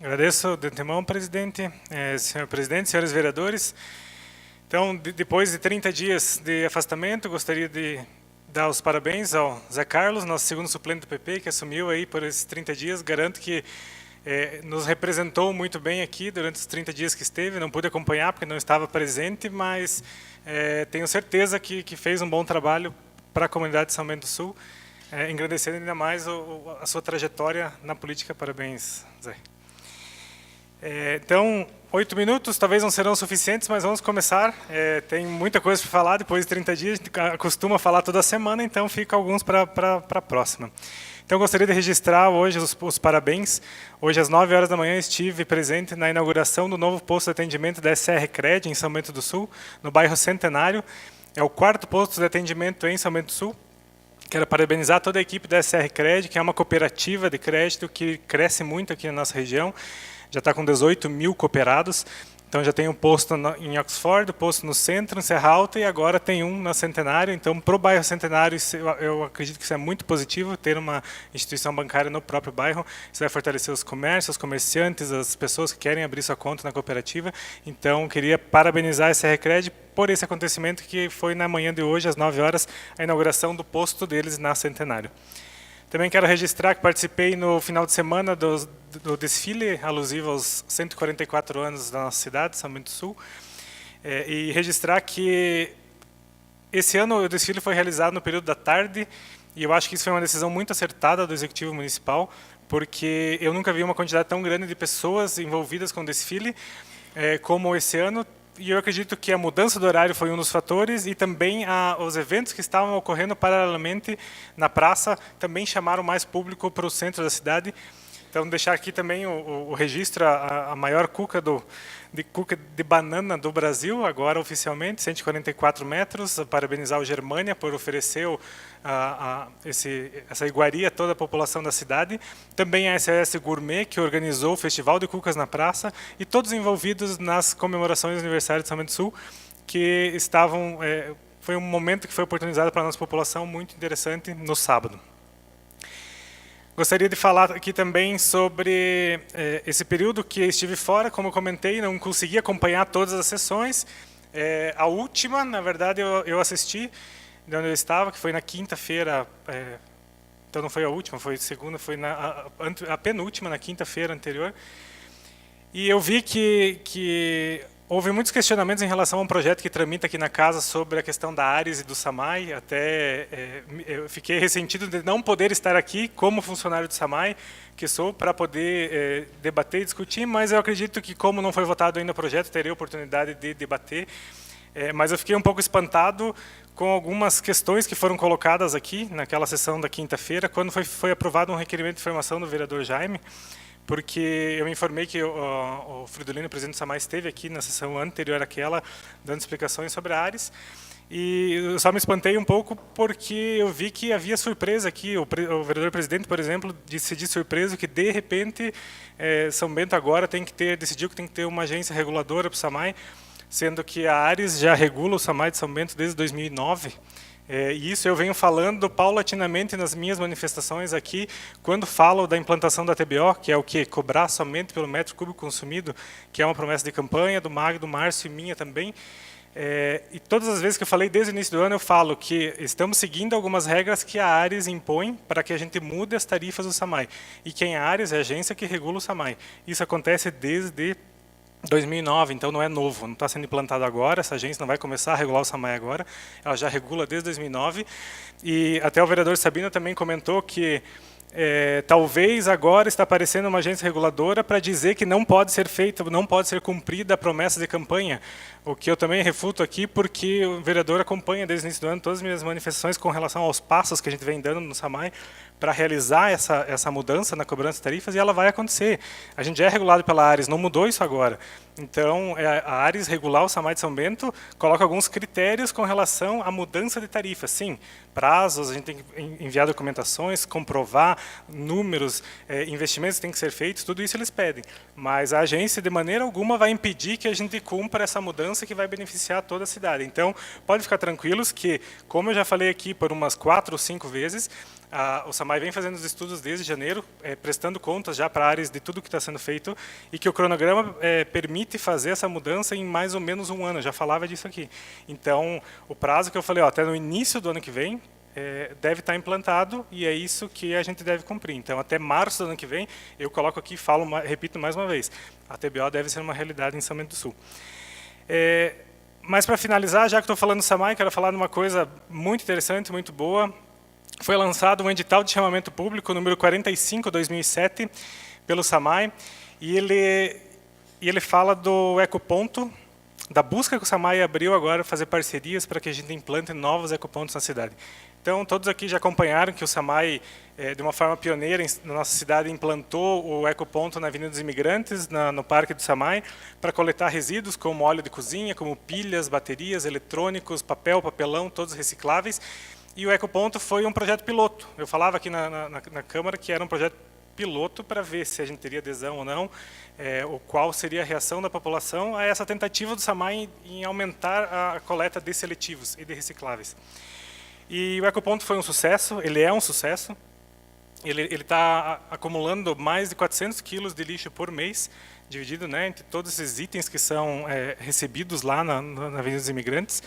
Agradeço de antemão, presidente, senhor presidente, senhores vereadores. Então, depois de 30 dias de afastamento, gostaria de dar os parabéns ao Zé Carlos, nosso segundo suplente do PP, que assumiu aí por esses 30 dias. Garanto que nos representou muito bem aqui durante os 30 dias que esteve. Não pude acompanhar porque não estava presente, mas tenho certeza que fez um bom trabalho para a comunidade de São Bento do Sul, engrandecendo ainda mais a sua trajetória na política. Parabéns, Zé. Então, 8 minutos talvez não serão suficientes, mas vamos começar. Tem muita coisa para falar depois de 30 dias, a gente costuma falar toda semana, então fica alguns para a próxima. Então, gostaria de registrar hoje os parabéns. Hoje, às 9 horas da manhã, estive presente na inauguração do novo posto de atendimento da SR Cred, em São Bento do Sul, no bairro Centenário. É o 4º posto de atendimento em São Bento do Sul. Quero parabenizar toda a equipe da SR Cred, que é uma cooperativa de crédito que cresce muito aqui na nossa região. Já está com 18 mil cooperados, então já tem um posto em Oxford, um posto no centro, em Serra Alta, e agora tem um na Centenário. Então, para o bairro Centenário, eu acredito que isso é muito positivo, ter uma instituição bancária no próprio bairro. Isso vai fortalecer os comércios, os comerciantes, as pessoas que querem abrir sua conta na cooperativa. Então, queria parabenizar a SR Cred por esse acontecimento que foi na manhã de hoje, às 9 horas, a inauguração do posto deles na Centenário. Também quero registrar que participei no final de semana do desfile alusivo aos 144 anos da nossa cidade, São Bento do Sul, e registrar que esse ano o desfile foi realizado no período da tarde, e eu acho que isso foi uma decisão muito acertada do Executivo Municipal, porque eu nunca vi uma quantidade tão grande de pessoas envolvidas com o desfile como esse ano. E eu acredito que a mudança do horário foi um dos fatores, e também os eventos que estavam ocorrendo paralelamente na praça também chamaram mais público para o centro da cidade. Então, deixar aqui também o registro, a maior cuca de banana do Brasil, agora oficialmente, 144 metros. Parabenizar o Germânia por oferecer essa iguaria a toda a população da cidade. Também a SOS Gourmet, que organizou o Festival de Cucas na Praça, e todos envolvidos nas comemorações do aniversário de São Bento do Sul, que estavam... foi um momento que foi oportunizado para a nossa população muito interessante no sábado. Gostaria de falar aqui também sobre esse período que estive fora. Como eu comentei, não consegui acompanhar todas as sessões. A última, na verdade, eu assisti de onde eu estava, que foi na quinta-feira. Então não foi a última, foi a segunda, foi a penúltima, na quinta-feira anterior. E eu vi que houve muitos questionamentos em relação a um projeto que tramita aqui na casa sobre a questão da Ares e do SAMAI. Até eu fiquei ressentido de não poder estar aqui como funcionário do SAMAI, que sou, para poder debater e discutir, mas eu acredito que, como não foi votado ainda o projeto, terei a oportunidade de debater. Mas eu fiquei um pouco espantado com algumas questões que foram colocadas aqui naquela sessão da quinta-feira, quando foi aprovado um requerimento de informação do vereador Jaime, porque eu me informei que o Fridolino, presidente do SAMAI, esteve aqui na sessão anterior àquela, dando explicações sobre a Ares, e eu só me espantei um pouco porque eu vi que havia surpresa aqui. O vereador presidente, por exemplo, disse de surpresa que, de repente, São Bento agora decidiu que tem que ter uma agência reguladora para o SAMAI, sendo que a Ares já regula o SAMAI de São Bento desde 2009. E isso eu venho falando paulatinamente nas minhas manifestações aqui, quando falo da implantação da TBO, que é o quê? Cobrar somente pelo metro cúbico consumido, que é uma promessa de campanha do Magno, do Márcio e minha também. E todas as vezes que eu falei desde o início do ano, eu falo que estamos seguindo algumas regras que a Ares impõe para que a gente mude as tarifas do SAMAI. E quem é a Ares é a agência que regula o SAMAI. Isso acontece desde 2009, então não é novo, não está sendo implantado agora. Essa agência não vai começar a regular o SAMAI agora, ela já regula desde 2009. E até o vereador Sabino também comentou que talvez agora está aparecendo uma agência reguladora para dizer que não pode ser feita, não pode ser cumprida a promessa de campanha, o que eu também refuto aqui, porque o vereador acompanha desde o início do ano todas as minhas manifestações com relação aos passos que a gente vem dando no SAMAI para realizar essa mudança na cobrança de tarifas, e ela vai acontecer. A gente já é regulado pela Ares, não mudou isso agora. Então, a Ares regular o SAMAI de São Bento coloca alguns critérios com relação à mudança de tarifa. Sim, prazos, a gente tem que enviar documentações, comprovar números, investimentos que têm que ser feitos, tudo isso eles pedem. Mas a agência, de maneira alguma, vai impedir que a gente cumpra essa mudança que vai beneficiar toda a cidade. Então, pode ficar tranquilos que, como eu já falei aqui por umas 4 ou 5 vezes, o SAMAI vem fazendo os estudos desde janeiro, prestando contas já para áreas de tudo que está sendo feito, e que o cronograma permite fazer essa mudança em mais ou menos um ano. Eu já falava disso aqui. Então, o prazo que eu falei, até no início do ano que vem, deve estar implantado, e é isso que a gente deve cumprir. Então, até março do ano que vem, eu coloco aqui, repito mais uma vez, a TBO deve ser uma realidade em São Bento do Sul. Mas, para finalizar, já que estou falando do SAMAI, quero falar de uma coisa muito interessante, muito boa. Foi lançado um edital de chamamento público, número 45/2007, pelo SAMAI, e ele fala do ecoponto, da busca que o SAMAI abriu agora fazer parcerias para que a gente implante novos ecopontos na cidade. Então, todos aqui já acompanharam que o SAMAI, de uma forma pioneira, na nossa cidade, implantou o ecoponto na Avenida dos Imigrantes, no Parque do SAMAI, para coletar resíduos como óleo de cozinha, como pilhas, baterias, eletrônicos, papel, papelão, todos recicláveis. E o ecoponto foi um projeto piloto. Eu falava aqui na Câmara que era um projeto piloto para ver se a gente teria adesão ou não, ou qual seria a reação da população a essa tentativa do SAMAI em aumentar a coleta de seletivos e de recicláveis. E o ecoponto foi um sucesso, ele é um sucesso. Ele está acumulando mais de 400 quilos de lixo por mês, dividido, né, entre todos esses itens que são recebidos lá na Avenida dos Imigrantes.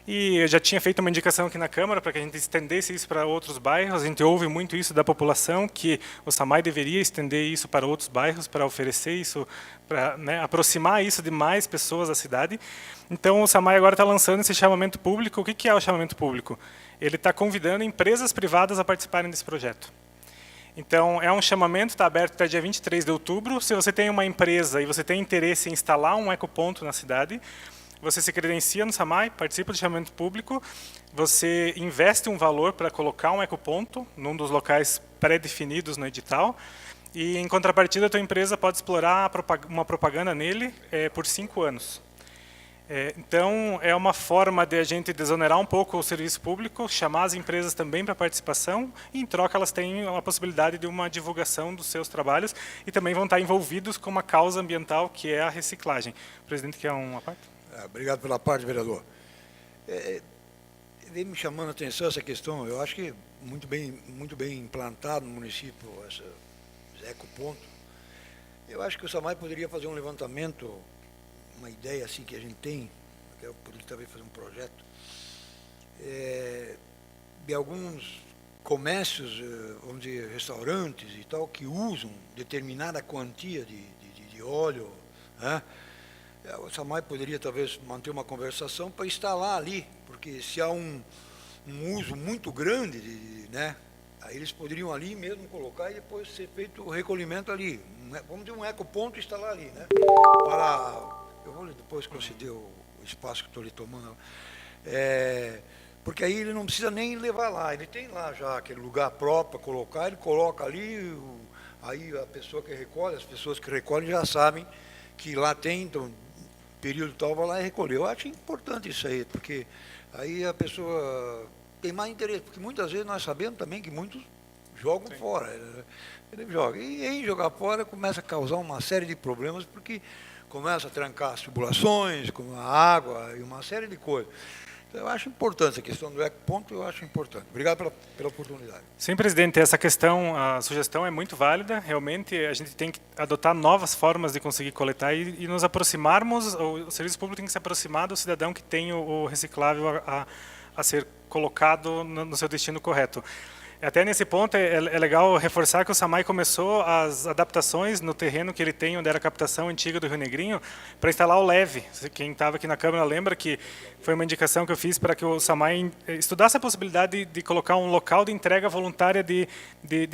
E eu já tinha feito uma indicação aqui na Câmara para que a gente estendesse isso para outros bairros. A gente ouve muito isso da população, que o SAMAI deveria estender isso para outros bairros, para oferecer isso, para, né, aproximar isso de mais pessoas da cidade. Então, o SAMAI agora está lançando esse chamamento público. O que é o chamamento público? Ele está convidando empresas privadas a participarem desse projeto. Então, é um chamamento, está aberto até dia 23 de outubro. Se você tem uma empresa e você tem interesse em instalar um ecoponto na cidade, você se credencia no SAMAI, participa do chamamento público, você investe um valor para colocar um ecoponto num dos locais pré-definidos no edital, e, em contrapartida, a tua empresa pode explorar uma propaganda nele por 5 anos. Então, é uma forma de a gente desonerar um pouco o serviço público, chamar as empresas também para participação, e, em troca, elas têm a possibilidade de uma divulgação dos seus trabalhos e também vão estar envolvidos com uma causa ambiental, que é a reciclagem. O presidente quer uma parte? Obrigado pela parte, vereador. Vem me chamando a atenção essa questão. Eu acho que muito bem implantado no município esse ecoponto. Eu acho que o SAMAI poderia fazer um levantamento, uma ideia assim que a gente tem, que eu poderia talvez fazer um projeto, de alguns comércios, vamos dizer, restaurantes e tal, que usam determinada quantia de óleo, né? O SAMAI poderia talvez manter uma conversação para instalar ali, porque se há um uso muito grande, né, aí eles poderiam ali mesmo colocar e depois ser feito o recolhimento ali. Vamos dizer, um ecoponto e instalar ali, né? Eu vou depois conceder o espaço que estou lhe tomando. Porque aí ele não precisa nem levar lá, ele tem lá já aquele lugar próprio para colocar, ele coloca ali, aí a pessoa que recolhe, as pessoas que recolhem já sabem que lá tem, então, período tal, vai lá e recolher. Eu acho importante isso aí, porque aí a pessoa tem mais interesse, porque muitas vezes nós sabemos também que muitos jogam fora. Ele joga. E em jogar fora começa a causar uma série de problemas, porque começa a trancar as tubulações, com a água e uma série de coisas. Eu acho importante essa questão do ecoponto, eu acho importante. Obrigado pela oportunidade. Sim, presidente, essa questão, a sugestão é muito válida. Realmente, a gente tem que adotar novas formas de conseguir coletar e nos aproximarmos, o serviço público tem que se aproximar do cidadão que tem o reciclável a ser colocado no seu destino correto. Até nesse ponto é legal reforçar que o SAMAI começou as adaptações no terreno que ele tem, onde era a captação antiga do Rio Negrinho, para instalar o leve. Quem estava aqui na Câmara lembra que foi uma indicação que eu fiz para que o SAMAI estudasse a possibilidade de colocar um local de entrega voluntária de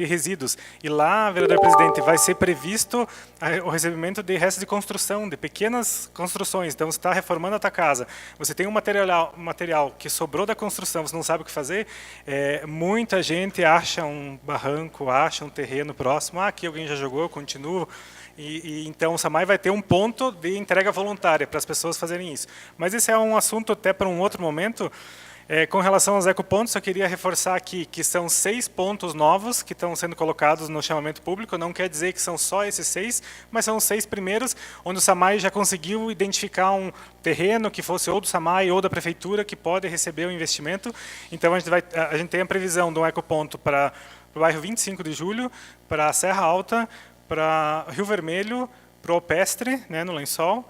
resíduos. E lá, vereador presidente, vai ser previsto o recebimento de restos de construção, de pequenas construções. Então, você está reformando a tua casa, você tem um material que sobrou da construção, você não sabe o que fazer, muita gente gente acha um barranco, acha um terreno próximo, aqui alguém já jogou, eu continuo. Então o SAMAI vai ter um ponto de entrega voluntária para as pessoas fazerem isso. Mas esse é um assunto até para um outro momento. Com relação aos ecopontos, eu queria reforçar aqui que são 6 pontos novos que estão sendo colocados no chamamento público. Não quer dizer que são só esses 6, mas são os 6 primeiros, onde o SAMAI já conseguiu identificar um terreno que fosse ou do SAMAI ou da prefeitura que pode receber o investimento. Então a gente tem a previsão de um ecoponto para o bairro 25 de Julho, para a Serra Alta, para Rio Vermelho, para o Alpestre, né, no Lençol,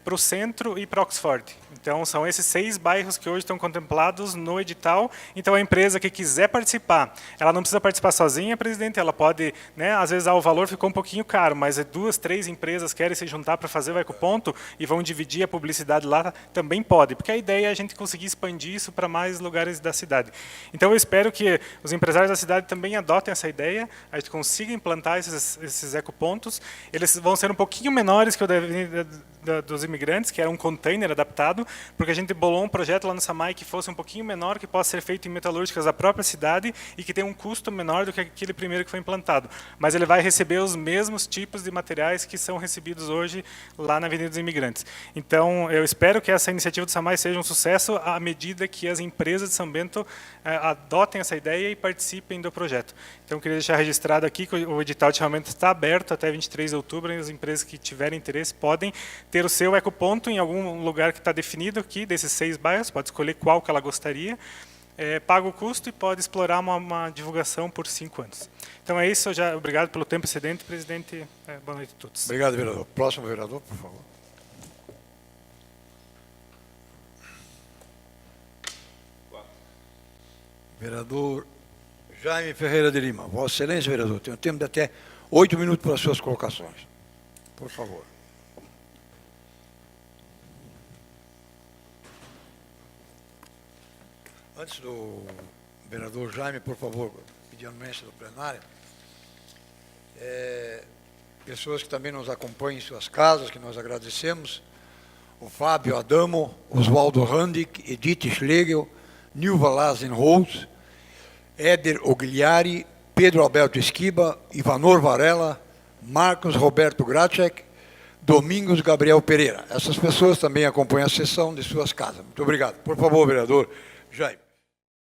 para o Centro e para Oxford. Então, são esses 6 bairros que hoje estão contemplados no edital. Então, a empresa que quiser participar, ela não precisa participar sozinha, presidente, ela pode, né, às vezes o valor ficou um pouquinho caro, mas 2, 3 empresas querem se juntar para fazer o ecoponto e vão dividir a publicidade lá, também pode, porque a ideia é a gente conseguir expandir isso para mais lugares da cidade. Então, eu espero que os empresários da cidade também adotem essa ideia, a gente consiga implantar esses ecopontos. Eles vão ser um pouquinho menores que o dos imigrantes, que era um container adaptado, porque a gente bolou um projeto lá no SAMAI que fosse um pouquinho menor, que possa ser feito em metalúrgicas da própria cidade e que tem um custo menor do que aquele primeiro que foi implantado. Mas ele vai receber os mesmos tipos de materiais que são recebidos hoje lá na Avenida dos Imigrantes. Então, eu espero que essa iniciativa do SAMAI seja um sucesso à medida que as empresas de São Bento adotem essa ideia e participem do projeto. Então, eu queria deixar registrado aqui que o edital de chamamento está aberto até 23 de outubro, e as empresas que tiverem interesse podem ter o seu ecoponto em algum lugar que está definido aqui, desses 6 bairros, pode escolher qual que ela gostaria, paga o custo e pode explorar uma divulgação por 5 anos. Então é isso, obrigado pelo tempo excedente, presidente, boa noite a todos. Obrigado, vereador. Próximo vereador, por favor. Vereador Jaime Ferreira de Lima. Vossa Excelência, vereador, tem um tempo de até 8 minutos para as suas colocações. Por favor. Antes do vereador Jaime, por favor, pedir a anuência do plenário. Pessoas que também nos acompanham em suas casas, que nós agradecemos. O Fábio Adamo, Oswaldo Randick, Edith Schlegel, Nilva Lazenholz, Éder Ogliari, Pedro Alberto Esquiba, Ivanor Varela, Marcos Roberto Gracek, Domingos Gabriel Pereira. Essas pessoas também acompanham a sessão de suas casas. Muito obrigado. Por favor, vereador Jaime.